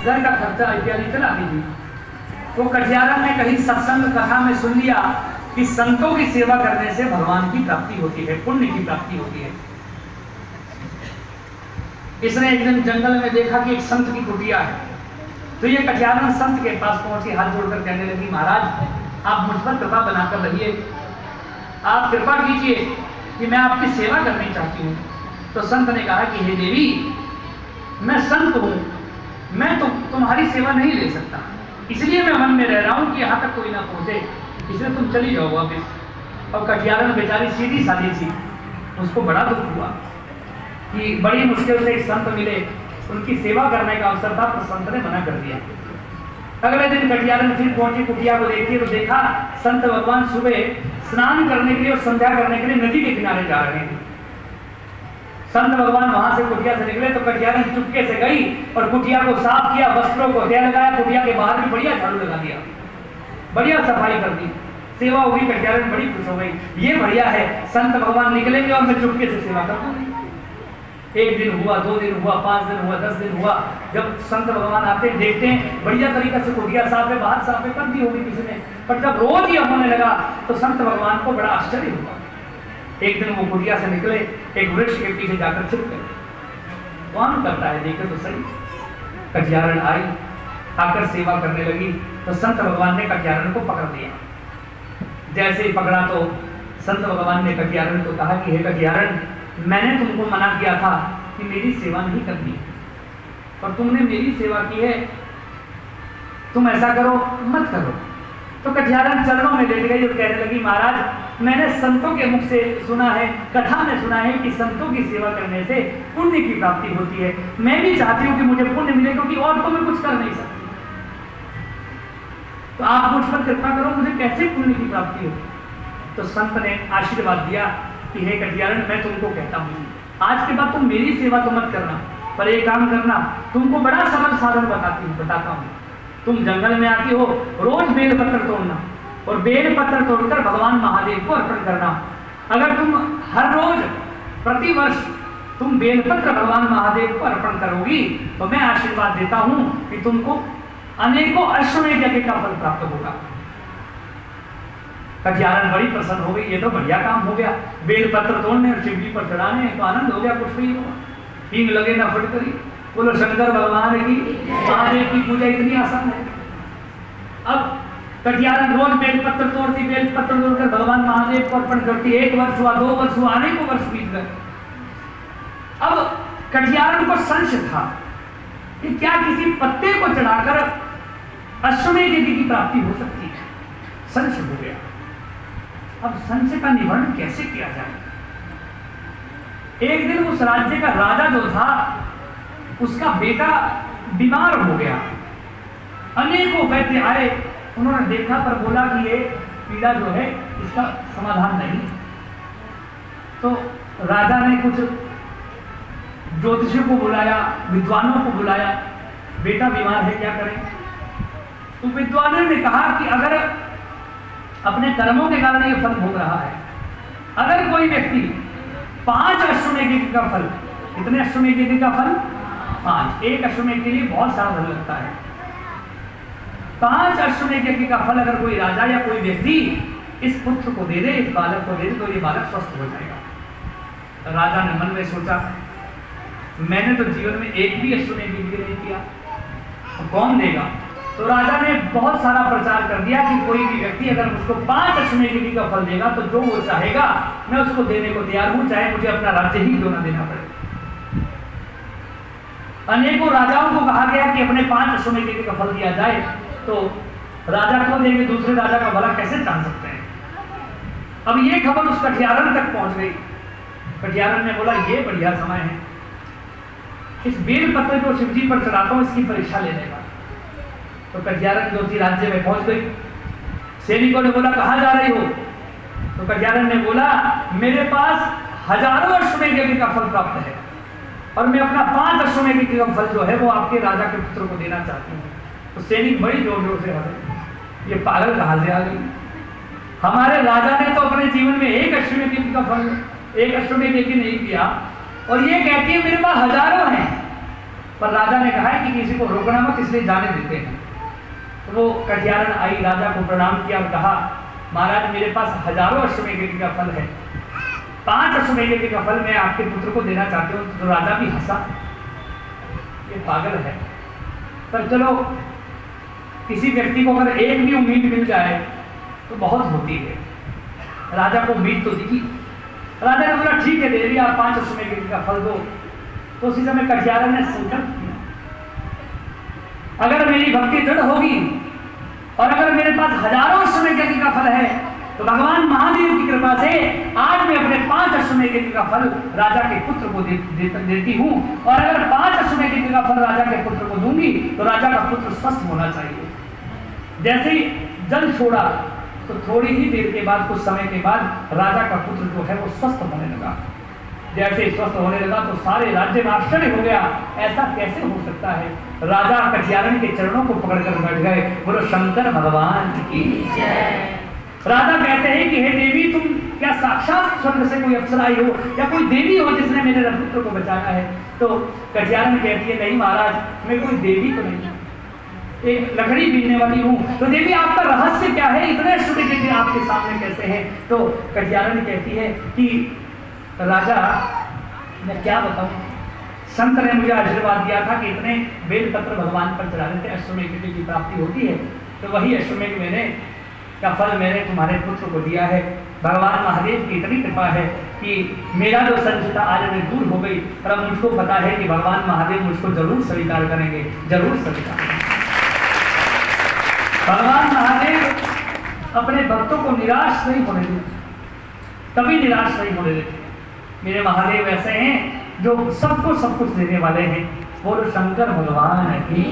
घर का खर्चा इत्यादि चलाती थी। तो कटियारन ने कहीं सत्संग कथा में सुन लिया कि संतों की सेवा करने से भगवान की प्राप्ति होती है, पुण्य की प्राप्ति होती है। इसने एक दिन जंगल में देखा कि एक संत की कुटिया है, तो ये कटियारन संत के पास पहुंची, हाथ जोड़कर कहने लगी, महाराज आप मुझ पर कृपा बनाकर रहिए, आप कृपा कीजिए कि मैं आपकी सेवा करनी चाहती हूँ। तो संत ने कहा कि हे देवी, मैं संत हूँ, मैं तो तुम्हारी सेवा नहीं ले सकता, इसलिए मैं वन में रह रहा हूँ कि यहाँ तक कोई ना पहुँचे, इसलिए तुम चली जाओ वापिस। और कटियारन बेचारी सीधी सादी थी, उसको बड़ा दुख हुआ कि बड़ी मुश्किल से एक संत मिले, उनकी सेवा करने का अवसर था, तो संत ने मना कर दिया। अगले दिन कटियारन फिर पहुंची कुटिया को देखी, तो देखा संत भगवान सुबह स्नान करने के लिए और संध्या करने के लिए नदी के किनारे जा रहे हैं। संत भगवान वहां से कुटिया से निकले तो कटियारन चुपके से गई और कुटिया को साफ किया, वस्त्रों को तय लगाया, कुटिया के बाहर भी बढ़िया झाड़ू लगा दिया, बढ़िया सफाई कर दी, सेवा हुई। कटियारन बड़ी खुश हो गई, ये बढ़िया है, संत भगवान निकलेंगे और मैं चुपके से सेवा कर दूंगी। एक दिन हुआ, 2 दिन हुआ, 5 दिन हुआ, 10 दिन हुआ। जब संत भगवान आते हैं, देखते हैं बढ़िया तरीका से कुटिया साफ है, बाहर साफ है, कर दी होगी किसी ने, पर जब रोज ही होने लगा तो संत भगवान को बड़ा आश्चर्य हुआ। एक दिन वो कुटिया से निकले, एक वृक्ष के पीछे जाकर छिप गए, कौन करता है देखे तो सही। कटियारन आई, आकर सेवा करने लगी, तो संत भगवान ने कटियारन को पकड़ लिया। जैसे ही पकड़ा तो संत भगवान ने कटियारन को कहा कि हे कटियारन, मैंने तुमको मना किया था कि मेरी सेवा नहीं करनी, और तुमने मेरी सेवा की है, तुम ऐसा करो मत करो। तो कटियारन चरणों में लेट गई और कहने लगी, महाराज मैंने संतों के मुख से सुना है, कथा में सुना है कि संतों की सेवा करने से पुण्य की प्राप्ति होती है, मैं भी चाहती हूँ कि मुझे पुण्य मिले, क्योंकि और तो मैं कुछ कर नहीं सकती, तो आप मुझ पर कृपा करो, मुझे कैसे पुण्य की प्राप्ति हो। तो संत ने आशीर्वाद दिया कि हे कटियारन, मैं तुमको कहता हूँ, आज के बाद तुम मेरी सेवा तो मत करना, पर एक काम करना, तुमको बड़ा सरल साधन बताता हूँ। तुम जंगल में आती हो, रोज बेल पत्र तोड़ना और बेल पत्र तोड़कर भगवान महादेव को अर्पण करना। अगर तुम हर रोज प्रतिवर्ष तुम बेलपत्र भगवान महादेव को अर्पण करोगी, तो मैं आशीर्वाद देता हूँ कि तुमको अनेकों अश्वमेध यज्ञ का फल प्राप्त होगा। कटियारन बड़ी प्रसन्न हो गई, ये तो बढ़िया काम हो गया, बेल पत्र तोड़ने और शिव जी पर चढ़ाने, तो आनंद हो गया, कुछ नहीं हुआ, हींग लगे ना फटकरी, बोलो शंकर भगवान की, महादेव की पूजा इतनी आसान है। अब कटियारन रोज बेल पत्र तोड़ती, बेल पत्र तोड़कर भगवान महादेव को अर्पण करती, 1 वर्ष हुआ, 2 वर्ष हुआ, अनेकों वर्ष बीत गए। अब कटियारन को संशय था कि क्या किसी पत्ते को चढ़ाकर अश्वमेध यज्ञ की प्राप्ति हो सकती है, संशय हो गया। अब संशय का निवारण कैसे किया जाए। एक दिन उस राज्य का राजा जो था, उसका बेटा बीमार हो गया, अनेकों वैद्य आए, उन्होंने देखा पर बोला कि ये पीड़ा जो है इसका समाधान नहीं। तो राजा ने कुछ ज्योतिषियों को बुलाया, विद्वानों को बुलाया, बेटा बीमार है क्या करें। तो विद्वानों ने कहा कि अगर अपने कर्मों के कारण ये फल भोग रहा है, अगर कोई व्यक्ति 5 अश्वमेध यज्ञ का फल, कितने अश्वमेध यज्ञ का फल, 5, एक अश्वमेध के लिए बहुत सारा धन लगता है, 5 अश्वमेध यज्ञ का फल अगर कोई राजा या कोई व्यक्ति इस पुत्र को दे दे, इस बालक को दे दे, तो ये बालक स्वस्थ हो जाएगा। राजा ने मन में सोचा, मैंने तो जीवन में एक भी अश्वमेध यज्ञ नहीं किया, तो कौन देगा। तो राजा ने बहुत सारा प्रचार कर दिया कि कोई भी व्यक्ति अगर मुझको 5 अश्वमेध यज्ञ का फल देगा, तो जो वो चाहेगा मैं उसको देने को तैयार हूं, चाहे मुझे अपना राज्य ही क्यों ना देना पड़े। अनेकों राजाओं को कहा गया कि अपने 5 अश्वमेध यज्ञ का फल दिया जाए, तो राजा को देंगे, दूसरे राजा का भला कैसे जान सकते हैं। अब ये खबर उस कटियारन तक पहुंच गई। कटियारन ने बोला, ये बढ़िया समय है, इस बेल पत्र को शिव जी पर चढ़ाता हूं, इसकी परीक्षा लेने का। तो कटियारन जो थी राज्य में पहुंच गई। सैनिकों ने बोला, कहाँ जा रही हो। तो कटियारन ने बोला, मेरे पास हजारों अश्वमेध यज्ञ का फल प्राप्त है और मैं अपना 5 अश्वमेध यज्ञ का फल जो है वो आपके राजा के पुत्र को देना चाहती हूँ। तो सैनिक बड़ी जोर जोर से हंसे, ये पागल कहाँ से आ गई, हमारे राजा ने तो अपने जीवन में एक अश्वमेध यज्ञ का फल, एक अश्वमेध यज्ञ नहीं किया, और ये कहती है मेरे पास हजारों हैं। पर राजा ने कहा है कि किसी को रोकना मत, इसलिए जाने देते हैं। तो वो कटियारन आई, राजा को प्रणाम किया और कहा, महाराज मेरे पास हजारों अश्वमेध का फल है, 5 अश्वमेध का फल मैं आपके पुत्र को देना चाहती हूँ। तो राजा भी हंसा, ये पागल है, पर चलो किसी व्यक्ति को अगर एक भी उम्मीद मिल जाए तो बहुत होती है। राजा को उम्मीद तो दिखी, राजा ने बोला ठीक है दे दिया, आप 5 अश्वमेध का फल दो। तो उसी समय कटियारन ने संकल्प किया, अगर मेरी भक्ति दृढ़ होगी और अगर मेरे पास हजारों अश्वमेध का फल है तो भगवान महादेव की कृपा से आज मैं अपने 5 अश्वमेध का फल राजा के पुत्र को देती हूँ। और अगर 5 अश्वमेध का फल राजा के पुत्र को दूंगी तो राजा का पुत्र स्वस्थ होना चाहिए। जैसे ही जल छोड़ा तो थोड़ी ही देर के बाद, कुछ समय के बाद राजा का पुत्र जो है वो स्वस्थ होने लगा। जैसे स्वस्थ होने लगा तो सारे राज्य में आश्चर्य हो गया, ऐसा कैसे हो सकता है। राजा कटियारन के चरणों को पकड़कर बैठ गए, बोलो शंकर भगवान की जय। राजा कहते हैं कि हे देवी, तुम क्या साक्षात स्वर्ग से कोई अप्सरा आई हो या कोई देवी हो जिसने मेरे पुत्र को बचाया है। तो कटियारन कहती है, नहीं महाराज, मैं कोई देवी तो नहीं, एक लकड़ी बीनने वाली हूँ। तो देवी आपका रहस्य क्या है, इतने अश्वमेध आपके सामने कैसे हैं। तो कटियारन कहती है कि राजा मैं क्या बताऊं, संत ने मुझे आशीर्वाद दिया था कि इतने बेलपत्र भगवान पर चढ़ाने से अश्वमेध की प्राप्ति होती है। तो वही अश्वमेध मैंने का फल मैंने तुम्हारे पुत्र को दिया है। भगवान महादेव की इतनी कृपा है कि मेरा जो संचिता आज में दूर हो गई, पर अब मुझको पता है कि भगवान महादेव मुझको जरूर स्वीकार करेंगे, जरूर स्वीकार करेंगे। भगवान महादेव अपने भक्तों को निराश नहीं होने देते, कभी निराश नहीं होने देते। मेरे महादेव ऐसे हैं जो सबको सब कुछ देने वाले हैं। बोलो शंकर भगवान की।